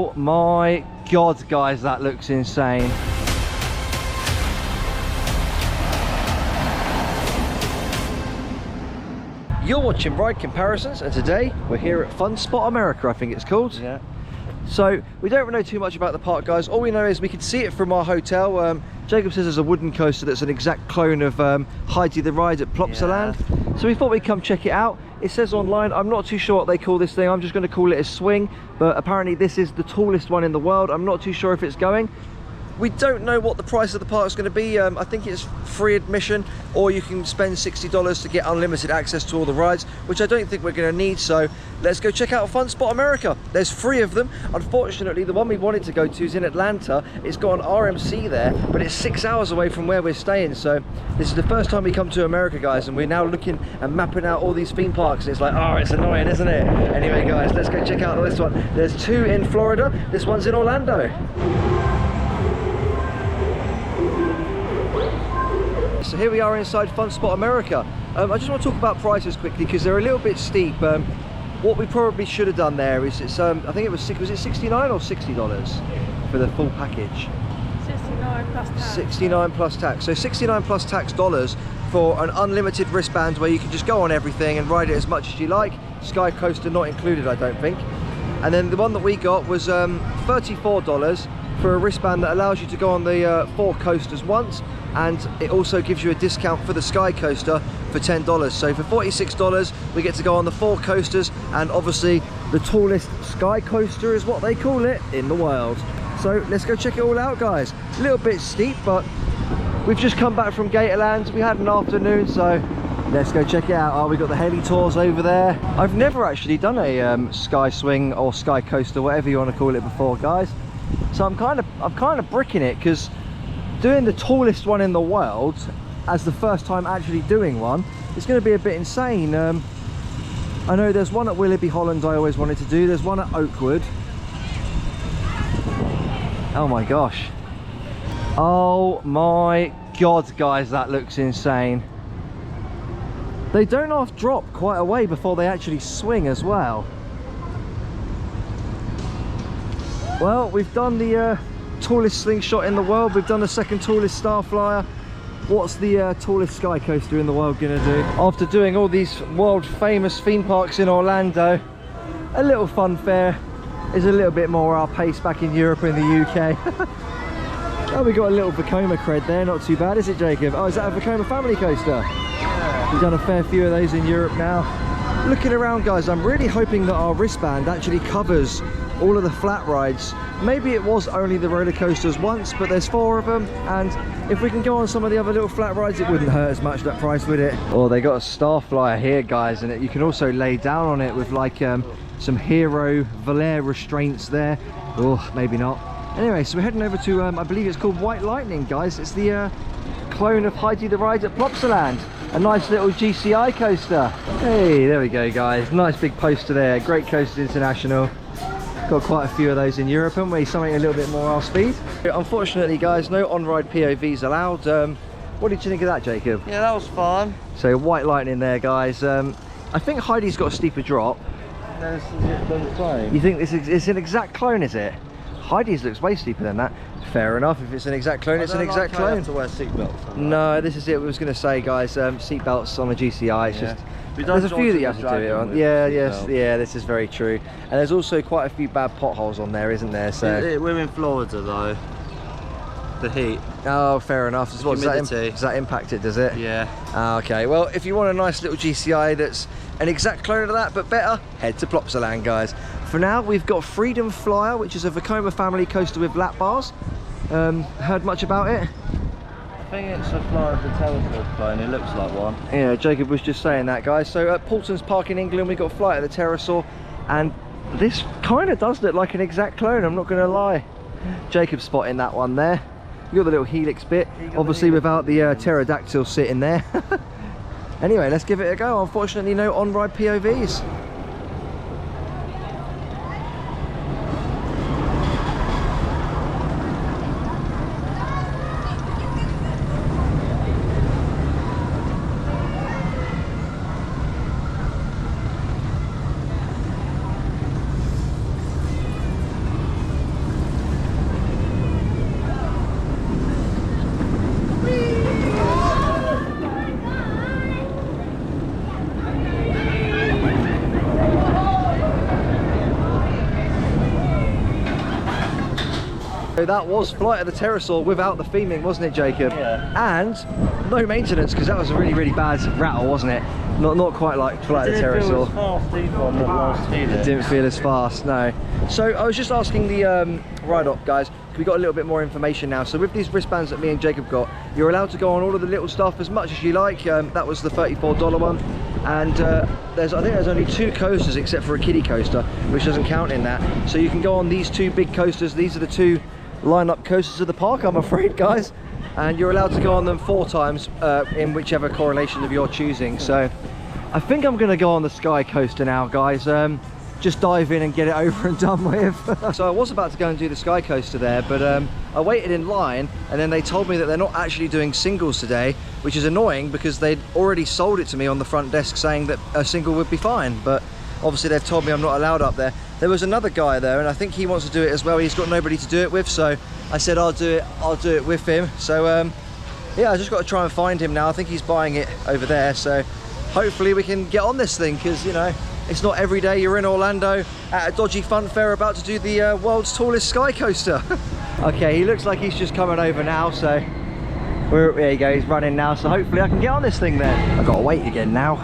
Oh my God, guys, that looks insane. You're watching Ride Comparisons, and today we're here at Fun Spot America, I think it's called. Yeah. So we don't know too much about the park, guys. All we know is we can see it from our hotel. Jacob says there's a wooden coaster that's an exact clone of Heidi the Ride at Plopsaland. Yeah. So we thought we'd come check it out. It says online, I'm not too sure what they call this thing. I'm just going to call it a swing, but apparently this is the tallest one in the world. I'm not too sure if it's going. We don't know what the price of the park is going to be. I think it's free admission, or you can spend $60 to get unlimited access to all the rides, which I don't think we're going to need. So let's go check out Fun Spot America. There's 3 of them. Unfortunately, the one we wanted to go to is in Atlanta. It's got an RMC there, but it's 6 hours away from where we're staying. So this is the first time we come to America, guys, and we're now looking and mapping out all these theme parks. It's like, oh, it's annoying, isn't it? Anyway, guys, let's go check out this one. There's 2 in Florida. This one's in Orlando. So here we are inside Fun Spot America. I just want to talk about prices quickly because they're a little bit steep. What we probably should have done there is I think it was it $69 or $60 for the full package? 69 plus tax. 69 plus tax. So 69 plus tax dollars for an unlimited wristband where you can just go on everything and ride it as much as you like. Sky Coaster not included, I don't think. And then the one that we got was $34 for a wristband that allows you to go on the 4 coasters once, and it also gives you a discount for the Sky Coaster for $10. So for $46 we get to go on the 4 coasters, and obviously the tallest Sky Coaster is what they call it in the world. So let's go check it all out, guys. A little bit steep, but we've just come back from Gatorland. We had an afternoon, so let's go check it out. Oh, we got the heli tours over there. I've never actually done a Sky Swing or Sky Coaster, whatever you want to call it, before, guys. So I'm kind of bricking it, because doing the tallest one in the world as the first time actually doing one, it's going to be a bit insane. I know there's one at Willoughby Holland I always wanted to do. There's one at Oakwood. Oh my gosh. Oh my God, guys, that looks insane. They don't half drop quite a way before they actually swing as well. Well, we've done the tallest slingshot in the world. We've done the second tallest Starflyer. What's the tallest Sky Coaster in the world gonna do? After doing all these world famous theme parks in Orlando, a little funfair is a little bit more our pace back in Europe and the UK. Oh, we got a little Vekoma cred there, not too bad, is it, Jacob? Oh, is that a Vekoma family coaster? Yeah. We've done a fair few of those in Europe now. Looking around, guys, I'm really hoping that our wristband actually covers all of the flat rides. Maybe it was only the roller coasters once, but there's 4 of them, and if we can go on some of the other little flat rides, it wouldn't hurt as much, that price, would it? Oh, they got a Starflyer here, guys, and you can also lay down on it with like some Hero Valère restraints there. Oh, maybe not. Anyway, so we're heading over to I believe it's called White Lightning, guys. It's the clone of Heidi the Ride at Plopsaland. A nice little GCI coaster. Hey, there we go, guys. Nice big poster there. Great Coasters International. Got quite a few of those in Europe, haven't we? Something a little bit more our speed. Unfortunately, guys, no on-ride POVs allowed. What did you think of that, Jacob? Yeah, that was fun. So White Lightning there, guys. I think Heidi's got a steeper drop. No, this is the clone. You think this is it's an exact clone, is it? Heidi's looks way steeper than that. Fair enough. If it's an exact clone, it's an exact clone. I have to wear seatbelts. No, this is it. We was going to say, guys, seatbelts on a GCI. It's just there's a few that you have to do it on. Yeah, yes, yeah. This is very true. And there's also quite a few bad potholes on there, isn't there? So we're in Florida though. The heat. Oh, fair enough. Does that impact it? Does it? Yeah. Okay. Well, if you want a nice little GCI that's an exact clone of that but better, head to Plopsaland, guys. For now, we've got Freedom Flyer, which is a Vekoma family coaster with lap bars. Heard much about it? I think it's a Flyer of the Telescope clone. It looks like one. Yeah, Jacob was just saying that, guys. So at Paulton's Park in England, we got Flight of the Pterosaur, and this kind of does look like an exact clone, I'm not going to lie. Jacob's spotting that one there. You got the little helix bit, obviously without the pterodactyl sitting there. Anyway, let's give it a go. Unfortunately, no on-ride POVs. So that was Flight of the Pterosaur without the theming, wasn't it, Jacob? Yeah. And no maintenance, because that was a really, really bad rattle, wasn't it? Not quite like Flight of the Pterosaur. It didn't feel as fast, no. So I was just asking the ride-up guys, we got a little bit more information now. So with these wristbands that me and Jacob got, you're allowed to go on all of the little stuff as much as you like. That was the $34 one. And I think there's only 2 coasters except for a kiddie coaster, which doesn't count in that. So you can go on these 2 big coasters. These are the 2 line-up coasters of the park, I'm afraid, guys. And you're allowed to go on them 4 times in whichever correlation of your choosing. So I think I'm going to go on the Sky Coaster now, guys. Just dive in and get it over and done with. So I was about to go and do the Sky Coaster there, but I waited in line, and then they told me that they're not actually doing singles today, which is annoying because they'd already sold it to me on the front desk saying that a single would be fine, but obviously they've told me I'm not allowed up there. There was another guy there, and I think he wants to do it as well. He's got nobody to do it with, so I said I'll do it with him. So yeah, I just got to try and find him now. I think he's buying it over there, so hopefully we can get on this thing, because you know, it's not every day you're in Orlando at a dodgy fun fair about to do the world's tallest sky coaster. Okay, he looks like he's just coming over now, so there you go, he's running now, so hopefully I can get on this thing then. I've got to wait again now.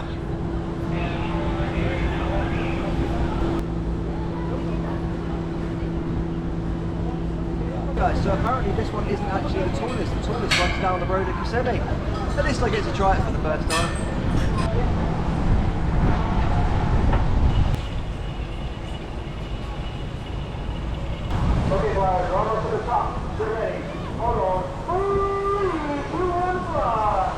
Guys, so apparently this one isn't actually the tallest one's down the road at Kissimmee. At least I get to try it for the first time. Okay, guys, run up to the top. Get ready. Hold on. 3, 2, 1, fly.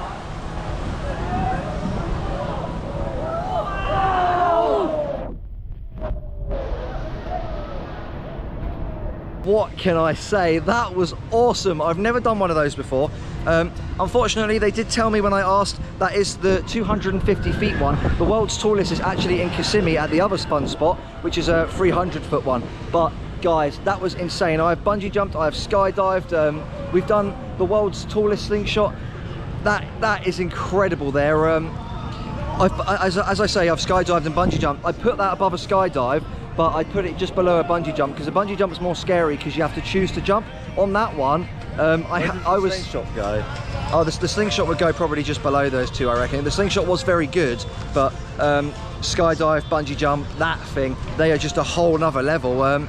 What can I say? That was awesome. I've never done one of those before. Unfortunately, they did tell me when I asked, that is the 250 feet one. The world's tallest is actually in Kissimmee at the other fun spot, which is a 300-foot one. But guys, that was insane. I've bungee jumped, I've skydived, we've done the world's tallest slingshot. That is incredible there. As I say, I've skydived and bungee jumped. I put that above a skydive, but I put it just below a bungee jump, because a bungee jump is more scary because you have to choose to jump. On that one, I was... slingshot go? Oh, the slingshot would go probably just below those 2, I reckon. The slingshot was very good, but skydive, bungee jump, that thing, they are just a whole nother level.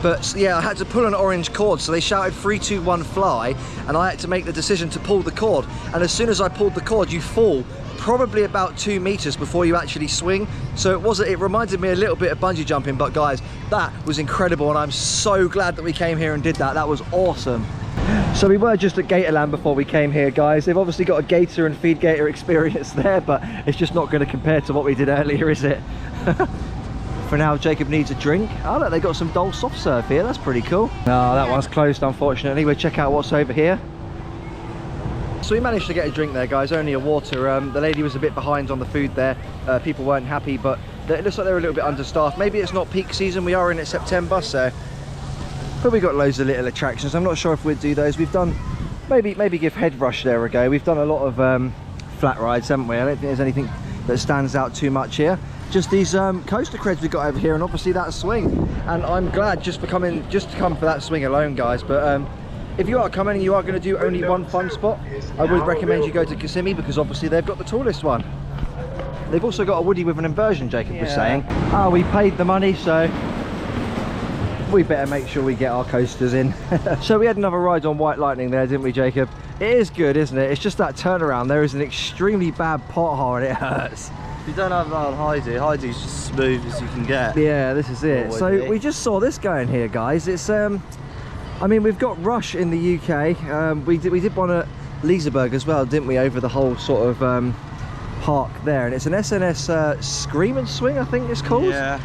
But yeah, I had to pull an orange cord, so they shouted 3, 2, 1, fly, and I had to make the decision to pull the cord. And as soon as I pulled the cord, you fall probably about 2 meters before you actually swing. So it reminded me a little bit of bungee jumping, but guys, that was incredible, and I'm so glad that we came here and did that. That was awesome. So we were just at Gatorland before we came here, guys. They've obviously got a gator and feed gator experience there, but it's just not going to compare to what we did earlier, is it? For now, Jacob needs a drink. Oh look, they got some Dole soft serve here. That's pretty cool. No, that one's closed, unfortunately. We'll check out what's over here. So we managed to get a drink there, guys, only a water. The lady was a bit behind on the food there. People weren't happy, but it looks like they're a little bit understaffed. Maybe it's not peak season. We are in September, so... But we got loads of little attractions. I'm not sure if we'd do those. We've done... Maybe give Head Rush there a go. We've done a lot of flat rides, haven't we? I don't think there's anything that stands out too much here. Just these coaster creds we got over here, and obviously that swing. And I'm glad just to come for that swing alone, guys. But if you are coming and you are going to do only one fun spot, I would recommend you go to Kissimmee, because obviously they've got the tallest one. They've also got a Woody with an inversion, Jacob was saying. Oh, we paid the money, so we better make sure we get our coasters in. So we had another ride on White Lightning there, didn't we, Jacob? It is good, isn't it? It's just that turnaround. There is an extremely bad pothole and it hurts. You don't have that on Heidi. Heidi's just smooth as you can get. Yeah, this is it. So we just saw this going here, guys. It's I mean, we've got Rush in the UK. We did one at Liseberg as well, didn't we? Over the whole sort of park there, and it's an SNS Scream and Swing, I think it's called. Yeah.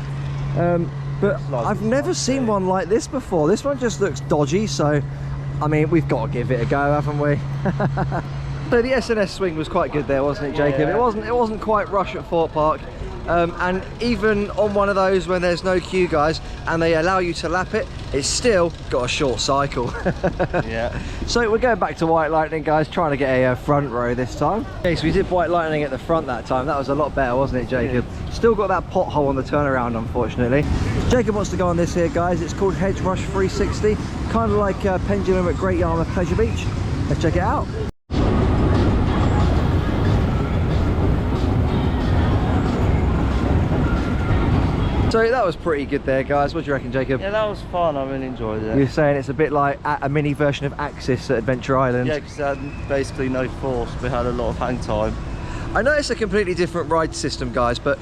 But I've never seen one like this before. This one just looks dodgy, so I mean, we've got to give it a go, haven't we? So the SNS Swing was quite good there, wasn't it, Jacob? Yeah. It wasn't quite Rush at Fort Park. And even on one of those when there's no queue, guys, and they allow you to lap it, it's still got a short cycle. Yeah. So we're going back to White Lightning, guys, trying to get a front row this time. Okay, so we did White Lightning at the front that time. That was a lot better, wasn't it, Jacob? Yeah. Still got that pothole on the turnaround, unfortunately. Jacob wants to go on this here, guys. It's called Hedge Rush 360, kind of like Pendulum at Great Yarmouth Pleasure Beach. Let's check it out. So that was pretty good there, guys. What do you reckon, Jacob? Yeah, that was fun. I really enjoyed it. You're saying it's a bit like a mini version of Axis at Adventure Island. Yeah, because it had basically no force. We had a lot of hang time. I know it's a completely different ride system, guys, but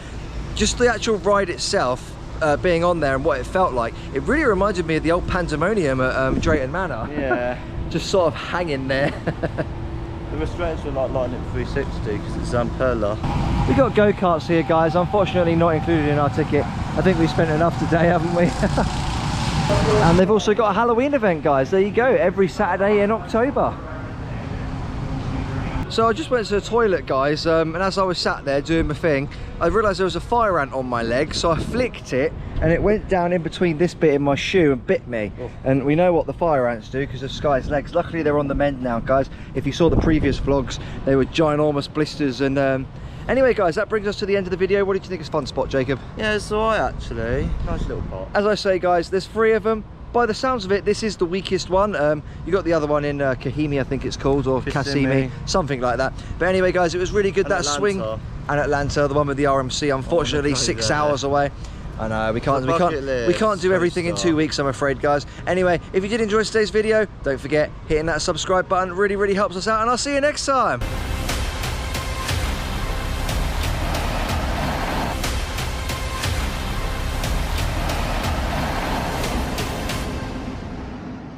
just the actual ride itself, being on there and what it felt like, it really reminded me of the old Pandemonium at Drayton Manor. Yeah. Just sort of hanging there. The restraints were like lining 360 because it's Zampella. We got go-karts here, guys, unfortunately not included in our ticket. I think we spent enough today, haven't we? And they've also got a Halloween event, guys. There you go, every Saturday in October. So I just went to the toilet, guys, and as I was sat there doing my thing, I realised there was a fire ant on my leg, so I flicked it and it went down in between this bit in my shoe and bit me. Oh. And we know what the fire ants do because of Sky's legs. Luckily they're on the mend now, guys. If you saw the previous vlogs, they were ginormous blisters. And anyway, guys, that brings us to the end of the video. What did you think of Fun Spot, Jacob? Yeah, it's alright actually. Nice little pot. As I say, guys, there's 3 of them. By the sounds of it, this is the weakest one. You got the other one in Kissimmee, I think it's called, or Kissimmee, something like that. But anyway, guys, it was really good. That swing, and Atlanta, the one with the RMC, unfortunately 6 hours away. I know we can't do everything in 2 weeks, I'm afraid, guys. Anyway, if you did enjoy today's video, don't forget hitting that subscribe button. Really helps us out, and I'll see you next time.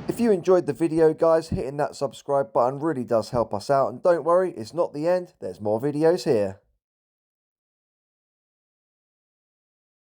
If you enjoyed the video, guys, hitting that subscribe button really does help us out. And don't worry, it's not the end. There's more videos here.